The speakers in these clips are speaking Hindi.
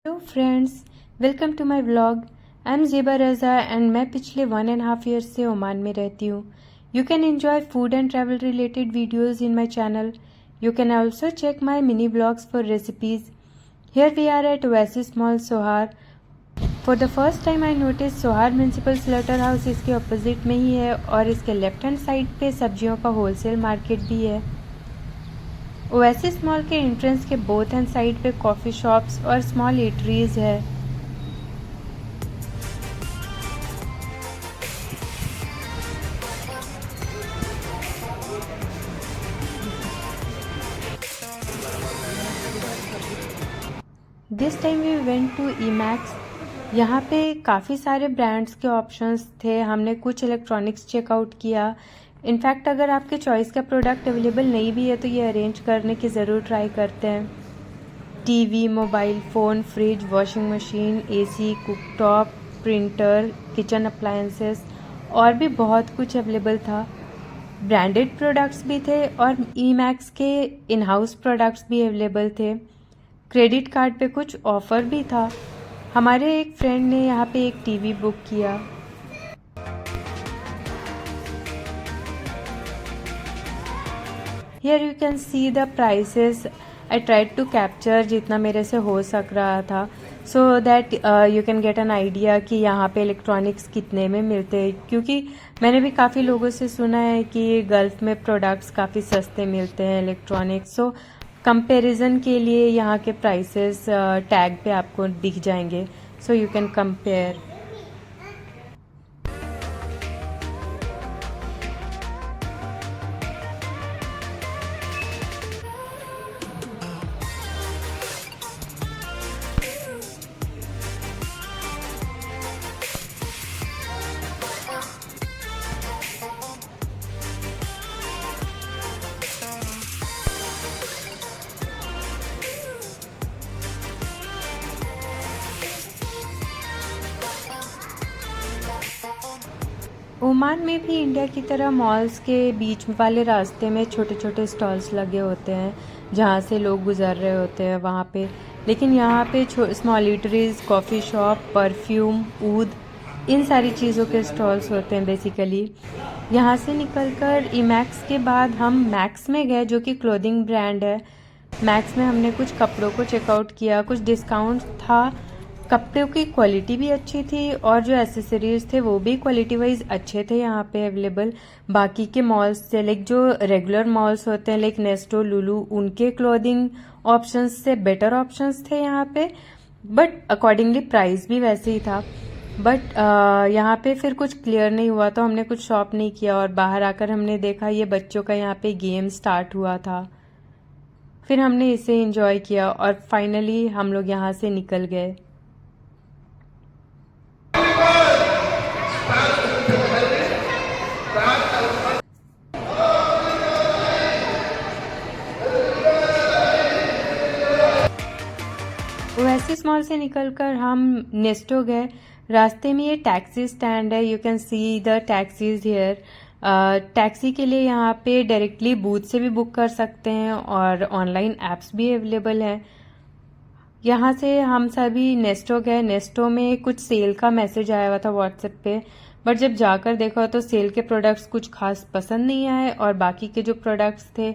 Hello friends, welcome to my vlog. I am Zeba Raza and मैं पिछले 1.5 ईयर्स से ओमान में रहती हूँ। You can enjoy food and travel related videos in my channel. You can also check my mini blogs for recipes. Here we are at Oasis Mall Sohar. For the first time I notice Sohar municipal slaughter house इसके अपोजिट में ही है और इसके लेफ्ट हैंड साइड पे सब्जियों का होलसेल मार्केट भी है। ओएसिस मॉल के एंट्रेंस के बोथ हैंड साइड पे कॉफ़ी शॉप्स और स्मॉल ईटरीज है। This time we went to Emax. यहाँ पे काफ़ी सारे ब्रांड्स के ऑप्शंस थे। हमने कुछ इलेक्ट्रॉनिक्स चेकआउट किया। इनफैक्ट अगर आपके चॉइस का प्रोडक्ट अवेलेबल नहीं भी है तो ये अरेंज करने की ज़रूर ट्राई करते हैं। TV, mobile phone, fridge, washing machine, AC, cooktop, printer, kitchen appliances और भी बहुत कुछ अवेलेबल था। ब्रांडेड प्रोडक्ट्स भी थे और ईमैक्स के इन हाउस प्रोडक्ट्स भी अवेलेबल थे। क्रेडिट कार्ड पे कुछ ऑफ़र भी था। हमारे एक फ्रेंड ने यहाँ पे एक टीवी बुक किया। Here you can see the prices. I tried to capture जितना मेरे से हो सक रहा था so that you can get an idea कि यहाँ पे इलेक्ट्रॉनिक्स कितने में मिलते हैं, क्योंकि मैंने भी काफ़ी लोगों से सुना है कि गल्फ़ में प्रोडक्ट्स काफ़ी सस्ते मिलते हैं इलेक्ट्रॉनिक्स। सो कंपैरिजन के लिए यहाँ के प्राइसेस टैग पे आपको दिख जाएंगे, so you can compare. Oman में भी इंडिया की तरह मॉल्स के बीच वाले रास्ते में छोटे छोटे स्टॉल्स लगे होते हैं जहाँ से लोग गुजर रहे होते हैं वहाँ पे। लेकिन यहाँ पे small eateries, coffee shop, perfume, oud, इन सारी चीज़ों के स्टॉल्स होते हैं बेसिकली। यहाँ से निकलकर ईमैक्स के बाद हम मैक्स में गए, जो कि क्लोथिंग ब्रांड है। मैक्स में हमने कुछ कपड़ों को चेकआउट किया, कुछ डिस्काउंट था। कपड़ों की क्वालिटी भी अच्छी थी और जो एसेसरीज थे वो भी क्वालिटी वाइज अच्छे थे यहाँ पे अवेलेबल। बाकी के मॉल्स से, लाइक जो रेगुलर मॉल्स होते हैं लाइक नेस्टो, लुलू, उनके क्लोथिंग ऑप्शंस से बेटर ऑप्शंस थे यहाँ पे, बट अकॉर्डिंगली प्राइस भी वैसे ही था। बट यहाँ पे फिर कुछ क्लियर नहीं हुआ तो हमने कुछ शॉप नहीं किया और बाहर आकर हमने देखा ये बच्चों का यहाँ पे गेम स्टार्ट हुआ था। फिर हमने इसे एंजॉय किया और फाइनली हम लोग यहाँ से निकल गए। ओएसिस मॉल से निकलकर हम नेस्टो गए। रास्ते में ये टैक्सी स्टैंड है, you can see the taxis here. Taxi के लिए यहाँ पे डायरेक्टली बूथ से भी बुक कर सकते हैं और ऑनलाइन एप्स भी अवेलेबल हैं। यहाँ से हम सभी नेस्टो गए। नेस्टो में कुछ सेल का मैसेज आया हुआ था व्हाट्सएप पे, बट जब जाकर देखा तो सेल के प्रोडक्ट्स कुछ खास पसंद नहीं आए और बाकी के जो प्रोडक्ट्स थे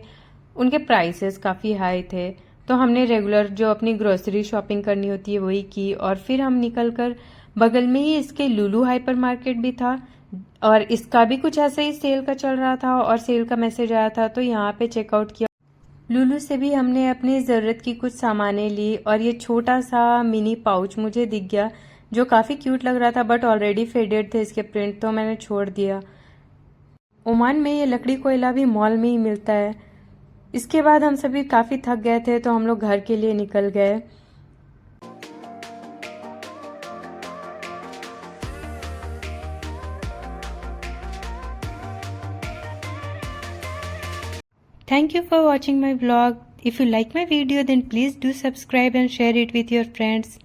उनके प्राइसेस काफ़ी हाई थे। तो हमने रेगुलर जो अपनी ग्रोसरी शॉपिंग करनी होती है वही की और फिर हम निकलकर बगल में ही इसके लुलू हाइपर मार्केट भी था और इसका भी कुछ ऐसा ही सेल का चल रहा था और सेल का मैसेज आया था तो यहाँ पे चेकआउट किया। लुलू से भी हमने अपनी ज़रूरत की कुछ सामानें ली और ये छोटा सा मिनी पाउच मुझे दिख गया जो काफ़ी क्यूट लग रहा था, बट ऑलरेडी फेडेड थे इसके प्रिंट, तो मैंने छोड़ दिया। ओमान में ये लकड़ी कोयला भी मॉल में ही मिलता है। इसके बाद हम सभी काफ़ी थक गए थे तो हम लोग घर के लिए निकल गए। Thank you for watching my vlog. If you like my video then please do subscribe and share it with your friends.